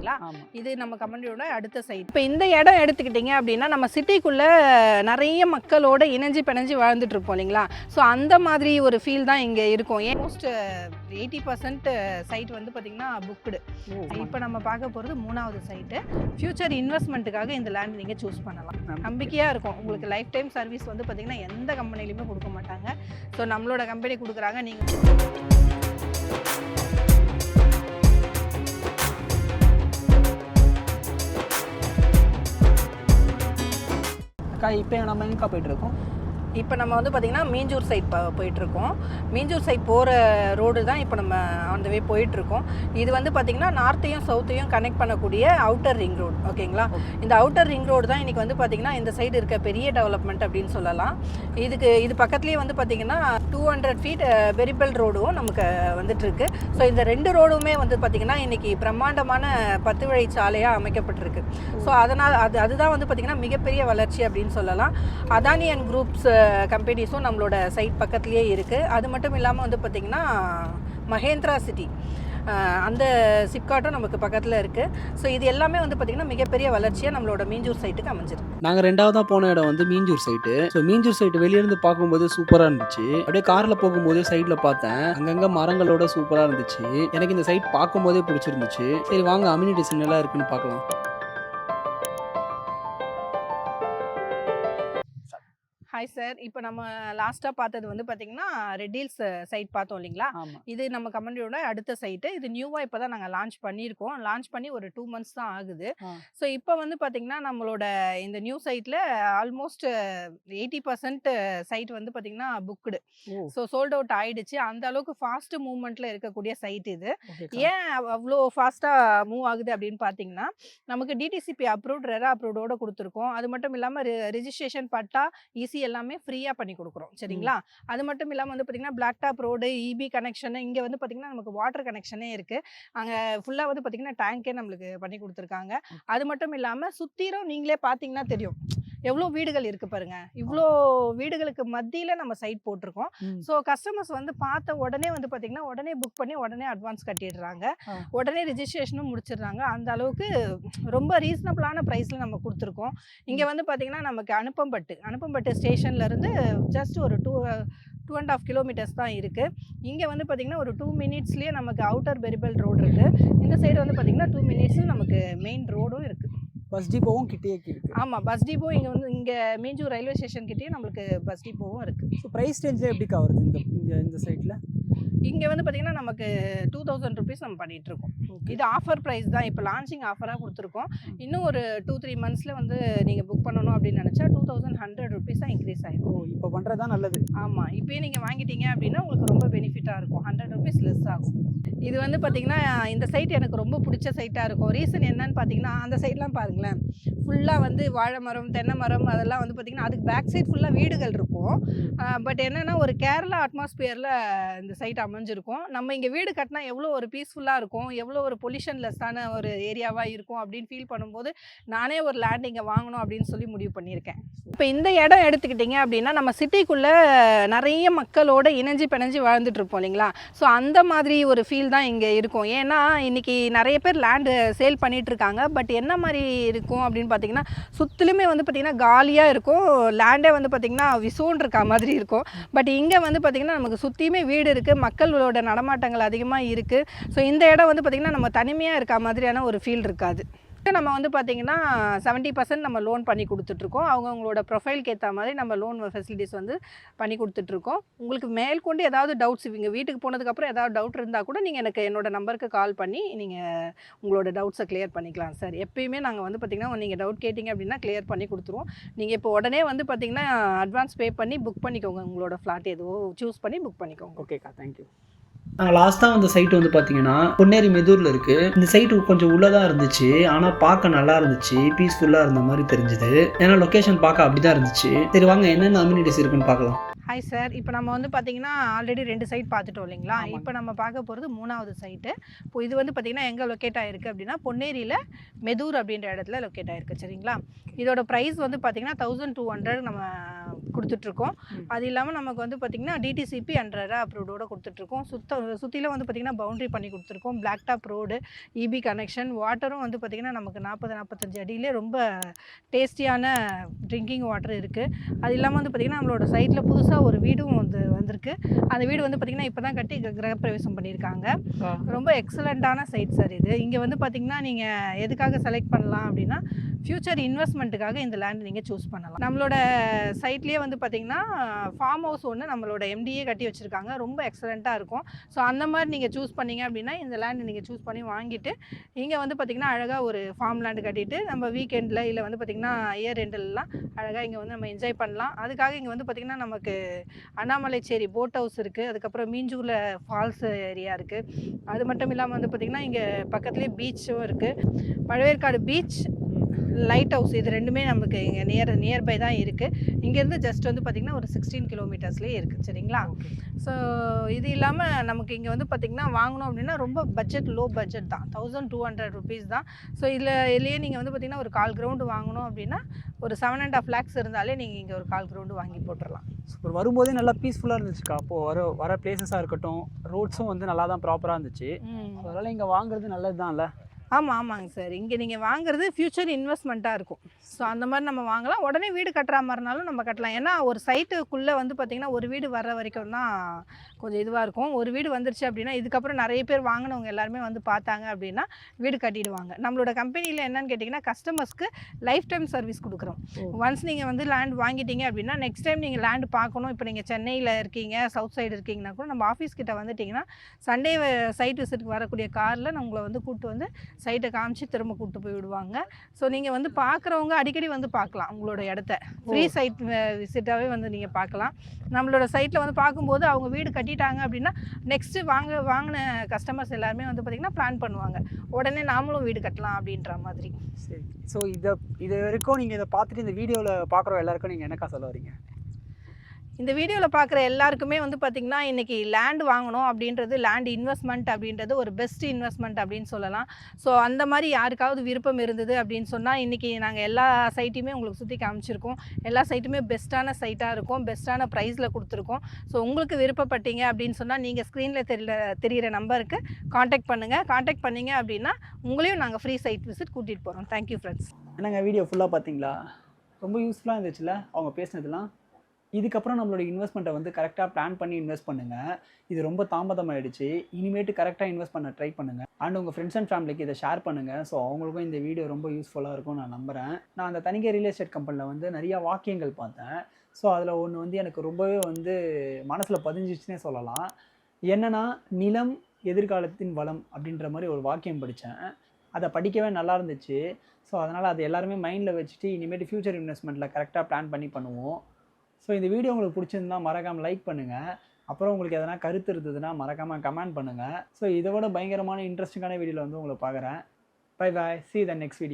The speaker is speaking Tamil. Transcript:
இல்லைங்களா? இது நம்ம கம்பெனியோட அடுத்த சைட். இப்போ இந்த இடம் எடுத்துக்கிட்டிங்க அப்படின்னா நம்ம சிட்டிக்குள்ளே நிறைய மக்களோட இணைஞ்சு பிணைஞ்சு வாழ்ந்துட்டு இருப்போம் இல்லைங்களா? ஸோ அந்த மாதிரி ஒரு ஃபீல் தான் இங்கே இருக்கும். மோஸ்ட் 80% சைட் வந்து பார்த்திங்கன்னா புக்குடு. இப்போ நம்ம பார்க்க போகிறது 3வது சைட்டு. ஃப்யூச்சர் இன்வெஸ்ட்மெண்ட்டுக்காக இந்த லேண்ட் நீங்கள் சூஸ் பண்ணலாம். நம்பிக்கையாக இருக்கும். உங்களுக்கு லைஃப் டைம் சர்வீஸ் வந்து பார்த்திங்கன்னா எந்த கம்பெனிலையுமே கொடுக்க மாட்டாங்க. ஸோ நம்மளோட கம்பெனி கொடுக்குறாங்க. நீங்கள் இப்போ நம்ம எங்கே போயிட்டுருக்கோம்? இப்போ நம்ம வந்து பார்த்திங்கன்னா மீஞ்சூர் சைட் போயிட்டுருக்கோம். மீஞ்சூர் சைட் போகிற ரோடு தான் இப்போ நம்ம அந்த வே போயிட்டுருக்கோம். இது வந்து பார்த்திங்கன்னா நார்த்தையும் சவுத்தையும் கனெக்ட் பண்ணக்கூடிய அவுட்டர் ரிங் ரோடு. ஓகேங்களா? இந்த அவுட்டர் ரிங் ரோடு தான் இன்றைக்கி வந்து பார்த்திங்கன்னா இந்த சைடு இருக்க பெரிய டெவலப்மெண்ட் அப்படின்னு சொல்லலாம். இது பக்கத்துலேயே வந்து பார்த்திங்கன்னா 200 ஃபீட் பெரிபல் ரோடும் நமக்கு வந்துட்டுருக்கு. ஸோ இந்த 2 ரோடுமே வந்து பார்த்திங்கன்னா இன்றைக்கி பிரம்மாண்டமான 10 வழிச்சாலையாக அமைக்கப்பட்டிருக்கு. ஸோ அதனால் அதுதான் வந்து பார்த்திங்கன்னா மிகப்பெரிய வளர்ச்சி அப்படின்னு சொல்லலாம். அதானி அண்ட் குரூப்ஸ் கம்பெனிஸும் நம்மளோட சைட் பக்கத்துலேயே இருக்குது. அது மட்டும் இல்லாமல் வந்து பார்த்திங்கன்னா மஹேந்திரா சிட்டி அந்த சிப்காட்டும் நமக்கு பக்கத்தில் இருக்குது. ஸோ இது எல்லாமே வந்து பார்த்திங்கன்னா மிகப்பெரிய வளர்ச்சியாக நம்மளோட மீஞ்சூர் சைட்டுக்கு அமைஞ்சிருக்கு. நாங்கள் 2வதாக போன இடம் வந்து Minjur side. So Minjur side வெளியிருந்து பார்க்கும்போது சூப்பராக இருந்துச்சு. அப்படியே காரில் போகும்போது சைடில் பார்த்தேன், அங்கங்கே மரங்களோட சூப்பராக இருந்துச்சு. எனக்கு இந்த சைட் பார்க்கும்போதே பிடிச்சிருந்துச்சு. சரி வாங்க அம்யூனிட்டிஸ் என்னெல்லாம் இருக்குன்னு பார்க்கலாம். Hi sir. இப்போ நம்ம லாஸ்ட்டாக பார்த்தது வந்து பார்த்திங்கன்னா ரெட் ஹில்ஸ் சைட் பார்த்தோம் இல்லைங்களா? இது நம்ம கம்பெனியோட அடுத்த சைட்டு. இது நியூவாக இப்போ தான் நாங்கள் லான்ச் பண்ணியிருக்கோம். லான்ச் பண்ணி ஒரு 2 மந்த்ஸ் தான் ஆகுது. ஸோ இப்போ வந்து பார்த்திங்கன்னா நம்மளோட இந்த நியூ சைட்டில் ஆல்மோஸ்ட் 80% சைட் வந்து பார்த்திங்கன்னா புக்குடு. ஸோ சோல்ட் அவுட் ஆகிடுச்சு. அந்த அளவுக்கு ஃபாஸ்ட் மூவ்மெண்ட்டில் இருக்கக்கூடிய சைட் இது. ஏன் அவ்வளோ ஃபாஸ்ட்டாக மூவ் ஆகுது அப்படின்னு பார்த்தீங்கன்னா நமக்கு டிடிசிபி அப்ரூவ்ட் ரெரா அப்ரூவ்டோடு கொடுத்துருக்கோம். அது மட்டும் இல்லாமல் ரெஜிஸ்ட்ரேஷன் பட்டா ஈஸி எல்லாமே ஃப்ரீயாக பண்ணி கொடுக்குறோம். சரிங்களா? அது மட்டும் இல்லாமல் வந்து பார்த்திங்கன்னா black top road, EB connection, இங்கே வந்து பார்த்திங்கன்னா நமக்கு வாட்டர் கனெக்ஷனே இருக்குது. அங்கே ஃபுல்லாக வந்து பார்த்திங்கன்னா டேங்கே நம்மளுக்கு பண்ணி கொடுத்துருக்காங்க. அது மட்டும் இல்லாமல் சுற்றிலும் நீங்களே பார்த்தீங்கன்னா தெரியும் எவ்வளோ வீடுகள் இருக்குது பாருங்கள். இவ்வளோ வீடுகளுக்கு மத்தியில் நம்ம சைட் போட்டிருக்கோம். ஸோ கஸ்டமர்ஸ் வந்து பார்த்த உடனே வந்து பார்த்திங்கன்னா உடனே புக் பண்ணி உடனே அட்வான்ஸ் கட்டிடுறாங்க. உடனே ரிஜிஸ்ட்ரேஷனும் முடிச்சிடுறாங்க. அந்த அளவுக்கு ரொம்ப ரீசனபிளான ப்ரைஸில் நம்ம கொடுத்துருக்கோம். இங்கே வந்து பார்த்திங்கன்னா நமக்கு அனுப்பம்பட்டு ஸ்டேஷன்லேருந்து ஜஸ்ட் ஒரு 2.5 கிலோமீட்டர்ஸ் தான் இருக்குது. இங்கே வந்து பார்த்திங்கன்னா ஒரு 2 மினிட்ஸ்லேயே நமக்கு அவுட்டர் பெரிபல் ரோடு இருக்குது. இந்த சைடு வந்து பார்த்திங்கன்னா 2 மினிட்ஸில் நமக்கு மெயின் ரோடும் இருக்குது. பஸ் டிப்போவும் கிட்டேயே இருக்குது. ஆமாம், பஸ் டிப்போ இங்கே மீஞ்சூர் ரயில்வே ஸ்டேஷன் கிட்டேயே நம்மளுக்கு பஸ் டிப்போவும் இருக்குது. ஸோ ப்ரைஸ் ரேஞ்சில் எப்படிக்கா வருது இந்த சைட்டில்? இங்கே வந்து பார்த்திங்கன்னா நமக்கு 2000 ருபீஸ் நம்ம பண்ணிகிட்ருக்கோம். இது ஆஃபர் ப்ரைஸ் தான். இப்போ லான்ச்சிங் ஆஃபராக கொடுத்துருக்கோம். இன்னும் ஒரு 2-3 மந்த்ஸில் வந்து நீங்கள் புக் பண்ணணும் அப்படின்னு நினச்சா 2100 ருபீஸாக இன்க்ரீஸ் ஆகிடும். இப்போ பண்ணுறது தான் நல்லது. ஆமாம், இப்போயே நீங்கள் வாங்கிட்டீங்க அப்படின்னா உங்களுக்கு ரொம்ப பெனிஃபிட்டாக இருக்கும். 100 ருபீஸ் லெஸ் ஆகும். இது வந்து பார்த்திங்கன்னா இந்த சைட் எனக்கு ரொம்ப பிடிச்ச சைட்டாக இருக்கும். ரீசன் என்னன்னு பார்த்தீங்கன்னா அந்த சைட்லாம் பாருங்களேன், ஃபுல்லாக வந்து வாழை மரம், தென்னை மரம், அதெல்லாம் வந்து பார்த்திங்கன்னா அதுக்கு பேக் சைட் ஃபுல்லாக வீடுகள் இருக்கும். பட் என்னென்னா ஒரு கேரளா அட்மாஸ்பியரில் இந்த சைட் அமைஞ்சிருக்கும். நம்ம இங்கே வீடு கட்டினா எவ்வளோ ஒரு பீஸ்ஃபுல்லாக இருக்கும், எவ்வளோ ஒரு பொல்யூஷன் லெஸ்ஸான ஒரு ஏரியாவாக இருக்கும் அப்படின்னு ஃபீல் பண்ணும்போது நானே ஒரு லேண்ட் இங்கே வாங்கணும் அப்படின்னு சொல்லி முடிவு பண்ணியிருக்கேன். இப்போ இந்த இடம் எடுத்துக்கிட்டிங்க அப்படின்னா நம்ம சிட்டிக்குள்ளே நிறைய மக்களோட இணைஞ்சு பிணைஞ்சு வாழ்ந்துட்டு இருப்போம் இல்லைங்களா? ஸோ அந்த மாதிரி ஒரு ஃபீல் தான் இங்கே இருக்கும். ஏன்னா இன்றைக்கி நிறைய பேர் லேண்டு சேல் பண்ணிகிட்ருக்காங்க. பட் என்ன மாதிரி இருக்கும் அப்படின்னு பார்த்தீங்கன்னா சுற்றிலுமே வந்து பார்த்திங்கன்னா காலியாக இருக்கும். லேண்டே வந்து பார்த்திங்கன்னா விசோன் இருக்கா மாதிரி இருக்கும். பட் இங்கே வந்து பார்த்திங்கன்னா நமக்கு சுற்றியுமே வீடு இருக்குது, மக்களோட நடமாட்டங்கள் அதிகமாக இருக்குது. ஸோ இந்த இடம் வந்து பார்த்திங்கன்னா நம்ம தனிமையாக இருக்க மாதிரியான ஒரு ஃபீல் இருக்காது. நம்ம வந்து பார்த்திங்கன்னா 70% நம்ம லோன் பண்ணி கொடுத்துட்ருக்கோம். அவங்களோட ப்ரொஃபைலுக்கு ஏற்ற மாதிரி நம்ம லோன் ஃபெசிலிட்டிஸ் வந்து பண்ணி கொடுத்துட்ருக்கோம். உங்களுக்கு மேற்கொண்டு ஏதாவது டவுட்ஸ் இங்கே வீட்டுக்கு போனதுக்கப்புறம் ஏதாவது டவுட் இருந்தால் கூட நீங்கள் எனக்கு என்னோடய நம்பருக்கு கால் பண்ணி நீங்கள் உங்களோட டவுட்ஸை கிளியர் பண்ணிக்கலாம் சார். எப்பயுமே நாங்கள் வந்து பார்த்திங்கன்னா நீங்கள் டவுட் கேட்டிங்க அப்படின்னா கிளியர் பண்ணி கொடுத்துருவோம். நீங்கள் இப்போ உடனே வந்து பார்த்திங்கன்னா அட்வான்ஸ் பே பண்ணி புக் பண்ணிக்கோங்க. உங்களோட ஃப்ளாட் எதுவோ சூஸ் பண்ணி புக் பண்ணிக்கோங்க. ஓகேக்கா, தேங்க்யூ. நாங்கள் லாஸ்ட்டாக வந்த சைட்டு வந்து பார்த்தீங்கன்னா பொன்னேரி மெதூரில் இருக்குது. இந்த சைட்டு கொஞ்சம் உள்ளதாக இருந்துச்சு, ஆனால் பார்க்க நல்லா இருந்துச்சு, பீஸ்ஃபுல்லாக இருந்த மாதிரி தெரிஞ்சுது. ஏன்னா லொக்கேஷன் பார்க்க அப்படி தான் இருந்துச்சு. சரி வாங்க என்னென்ன அம்யூனிட்டிஸ் இருக்குன்னு பார்க்கலாம். Hi sir. இப்போ நம்ம வந்து பார்த்திங்கன்னா ஆல்ரெடி 2 சைட் பார்த்துட்டோம் இல்லைங்களா? இப்போ நம்ம பார்க்க போகிறது 3வது சைட்டு. இப்போ இது வந்து பார்த்திங்கன்னா எங்கே லொக்கேட் ஆகிருக்கு அப்படின்னா பொன்னேரியில் மெதூர் அப்படின்ற இடத்துல லொக்கேட் ஆகிருக்கு. சரிங்களா? இதோட ப்ரைஸ் வந்து பார்த்திங்கன்னா 1200 நம்ம கொடுத்துட்ருக்கோம். அது இல்லாமல் நமக்கு வந்து பார்த்திங்கன்னா டிடிசிபி அண்ட் ரெரா அப்ரூவ்டோட கொடுத்துட்ருக்கோம். சுற்றிலும் வந்து பார்த்திங்கன்னா பவுண்ட்ரி பண்ணி கொடுத்துருக்கோம். Black top road, EB connection, வாட்டரும் வந்து பார்த்திங்கன்னா நமக்கு 40-45 அடியிலே ரொம்ப டேஸ்டியான ட்ரிங்கிங் வாட்டர் இருக்குது. அது இல்லாமல் வந்து பார்த்திங்கன்னா நம்மளோட சைட்டில் புதுசாக ஒரு வீடும் வந்திருக்கு. அந்த வீடு வந்து பார்த்திங்கன்னா இப்போ தான் கட்டி கிரகப்பிரவேசம் பண்ணியிருக்காங்க. ரொம்ப எக்ஸலண்ட்டான சைட் சார் இது. இங்கே வந்து பார்த்திங்கன்னா நீங்கள் எதுக்காக செலக்ட் பண்ணலாம் அப்படின்னா ஃப்யூச்சர் இன்வெஸ்ட்மெண்ட்டுக்காக இந்த லேண்ட் நீங்கள் சூஸ் பண்ணலாம். நம்மளோட சைட்லேயே வந்து பார்த்திங்கன்னா ஃபார்ம் ஹவுஸ் ஒன்று நம்மளோட எம்டியே கட்டி வச்சுருக்காங்க. ரொம்ப எக்ஸலண்ட்டாக இருக்கும். ஸோ அந்த மாதிரி நீங்கள் சூஸ் பண்ணிங்க அப்படின்னா இந்த லேண்டு நீங்கள் சூஸ் பண்ணி வாங்கிட்டு இங்கே வந்து பார்த்திங்கன்னா அழகாக ஒரு ஃபார்ம் லேண்டு கட்டிட்டு நம்ம வீக்கெண்டில் இல்லை வந்து பார்த்திங்கன்னா இயர் ரெண்டெல்லாம் அழகாக இங்கே வந்து நம்ம என்ஜாய் பண்ணலாம். அதுக்காக இங்கே வந்து பார்த்திங்கன்னா நமக்கு அண்ணாமலைச்சேரி போட் ஹவுஸ் இருக்குது. அதுக்கப்புறம் மீஞ்சூரில் ஃபால்ஸ் ஏரியா இருக்குது. அது மட்டும் இல்லாமல் வந்து பார்த்திங்கன்னா இங்கே பக்கத்துலேயே பீச்சும் இருக்குது. பழவேற்காடு பீச், லைட் ஹவுஸ், இது ரெண்டுமே நமக்கு இங்கே நியர்பை தான் இருக்குது. இங்கேருந்து ஜஸ்ட் வந்து பார்த்திங்கன்னா ஒரு 16 கிலோமீட்டர்ஸ்லேயே இருக்குது. சரிங்களா? ஸோ இது இல்லாமல் நமக்கு இங்கே வந்து பார்த்திங்கன்னா வாங்கணும் அப்படின்னா ரொம்ப பட்ஜெட், லோ பட்ஜெட் தான், 1200 rupees தான். ஸோ இதுலேயே நீங்கள் வந்து பார்த்திங்கன்னா ஒரு 1/4 கிரவுண்டு வாங்கணும் அப்படின்னா ஒரு 7.5 lakhs இருந்தாலே நீங்கள் இங்கே ஒரு 1/4 கிரவுண்டு வாங்கி போட்டுடலாம். சூப்பர். வரும்போதே நல்லா பீஸ்ஃபுல்லாக இருந்துச்சுக்கா. அப்போது வர பிளேசஸாக இருக்கட்டும், ரோட்ஸும் வந்து நல்லா தான் ப்ராப்பராக இருந்துச்சு. அதனால் இங்கே வாங்குறது நல்லது தான்ல? ஆமாங்க சார். இங்கே நீங்கள் வாங்குறது ஃப்யூச்சர் இன்வெஸ்ட்மெண்ட்டாக இருக்கும். ஸோ அந்த மாதிரி நம்ம வாங்கலாம். உடனே வீடு கட்டுற மாதிரினாலும் நம்ம கட்டலாம். ஏன்னா ஒரு சைட்டுக்குள்ளே வந்து பார்த்திங்கன்னா ஒரு வீடு வர்ற வரைக்கும் தான் கொஞ்சம் இதுவாக இருக்கும். ஒரு வீடு வந்துருச்சு அப்படின்னா இதுக்கப்புறம் நிறைய பேர் வாங்கினவங்க எல்லாருமே வந்து பார்த்தாங்க அப்படின்னா வீடு கட்டிடுவாங்க. நம்மளோட கம்பெனியில் என்னன்னு கேட்டிங்கன்னா கஸ்டமர்ஸ்க்கு லைஃப் டைம் சர்வீஸ் கொடுக்குறோம். ஒன்ஸ் நீங்கள் வந்து லேண்ட் வாங்கிட்டீங்க அப்படின்னா நெக்ஸ்ட் டைம் நீங்கள் லேண்டு பார்க்கணும். இப்போ நீங்கள் சென்னையில் இருக்கீங்க, சவுத் சைடு இருக்கீங்கன்னா கூட நம்ம ஆஃபீஸ் கிட்ட வந்துட்டிங்கன்னா சண்டே சைட் விசிட்டுக்கு வரக்கூடிய காரில் நான் உங்களை வந்து கூப்பிட்டு வந்து சைட்டை காமிச்சு திரும்ப கூப்பிட்டு போய் விடுவாங்க. ஸோ நீங்கள் வந்து பார்க்குறவங்க அடிக்கடி வந்து பார்க்கலாம். உங்களோட இடத்த ஃப்ரீ சைட் விசிட்டாகவே வந்து நீங்கள் பார்க்கலாம். நம்மளோட சைட்டில் வந்து பார்க்கும்போது அவங்க வீடு கட்டிட்டாங்க அப்படின்னா நெக்ஸ்ட்டு வாங்கின கஸ்டமர்ஸ் எல்லாருமே வந்து பார்த்திங்கன்னா பிளான் பண்ணுவாங்க, உடனே நாமளும் வீடு கட்டலாம் அப்படின்ற மாதிரி. சரி. ஸோ இது வரைக்கும் நீங்கள் இதை பார்த்துட்டு இந்த வீடியோவில் பார்க்குற எல்லாருக்கும் நீங்கள் என்னக்கா சொல்ல வரீங்க? இந்த வீடியோவில் பார்க்குற எல்லாருக்குமே வந்து பார்த்திங்கன்னா இன்றைக்கி லேண்ட் வாங்கணும் அப்படின்றது, லேண்ட் இன்வெஸ்ட்மெண்ட் அப்படின்றது ஒரு பெஸ்ட் இன்வெஸ்ட்மெண்ட் அப்படின்னு சொல்லலாம். ஸோ அந்த மாதிரி யாருக்காவது விருப்பம் இருந்தது அப்படின்னு சொன்னால் இன்றைக்கி நாங்கள் எல்லா சைட்டையுமே உங்களுக்கு சுற்றி காமிச்சிருக்கோம். எல்லா சைட்டுமே பெஸ்ட்டான சைட்டாக இருக்கும், பெஸ்ட்டான ப்ரைஸில் கொடுத்துருக்கோம். ஸோ உங்களுக்கு விருப்பப்பட்டீங்க அப்படின்னு சொன்னால் நீங்கள் ஸ்க்ரீனில் தெரிகிற நம்பருக்கு காண்டாக்ட் பண்ணுங்கள். காண்டாக்ட் பண்ணிங்க அப்படின்னா உங்களையும் நாங்கள் ஃப்ரீ சைட் விசிட் கூட்டிகிட்டு போகிறோம். Thank you friends. என்னங்க வீடியோ ஃபுல்லாக பார்த்தீங்களா? ரொம்ப யூஸ்ஃபுல்லாக இருந்துச்சுல்ல அவங்க பேசினதுலாம்? இதுக்கப்புறம் நம்மளோட இன்வெஸ்ட்மெண்ட்டை வந்து கரெக்டாக பிளான் பண்ணி இன்வெஸ்ட் பண்ணுங்கள். இது ரொம்ப தாமதமாகிடுச்சு. இனிமேட்டு கரெக்டாக இன்வெஸ்ட் பண்ண ட்ரை பண்ணுங்கள். அண்ட் உங்கள் ஃப்ரெண்ட்ஸ் அண்ட் ஃபேமிலிக்கு இதை ஷேர் பண்ணுங்கள். ஸோ அவங்களுக்கும் இந்த வீடியோ ரொம்ப யூஸ்ஃபுல்லாக இருக்கும் நான் நம்புகிறேன். நான் அந்த தனிகை ரியல் எஸ்டேட் கம்பெனியில் வந்து நிறையா வாக்கியங்கள் பார்த்தேன். ஸோ அதில் ஒன்று வந்து எனக்கு ரொம்பவே வந்து மனசில் பதிஞ்சிச்சுன்னே சொல்லலாம். என்னென்னா, நிலம் எதிர்காலத்தின் வளம் அப்படின்ற மாதிரி ஒரு வாக்கியம் படித்தேன். அதை படிக்கவே நல்லா இருந்துச்சு. ஸோ அதனால் அது எல்லாருமே மைண்டில் வச்சுட்டு இனிமேட்டு ஃப்யூச்சர் இன்வெஸ்ட்மெண்ட்டில் கரெக்டாக பிளான் பண்ணி பண்ணுவோம். ஸோ இந்த வீடியோ உங்களுக்கு பிடிச்சிருந்தா மறக்காமல் லைக் பண்ணுங்கள். அப்புறம் உங்களுக்கு எதனா கருத்து இருந்ததுன்னா மறக்காமல் கமெண்ட் பண்ணுங்கள். ஸோ இதை விட பயங்கரமான இன்ட்ரெஸ்டிங்கான வீடியோவில் வந்து உங்களை பார்க்குறேன். Bye bye. See you the next video.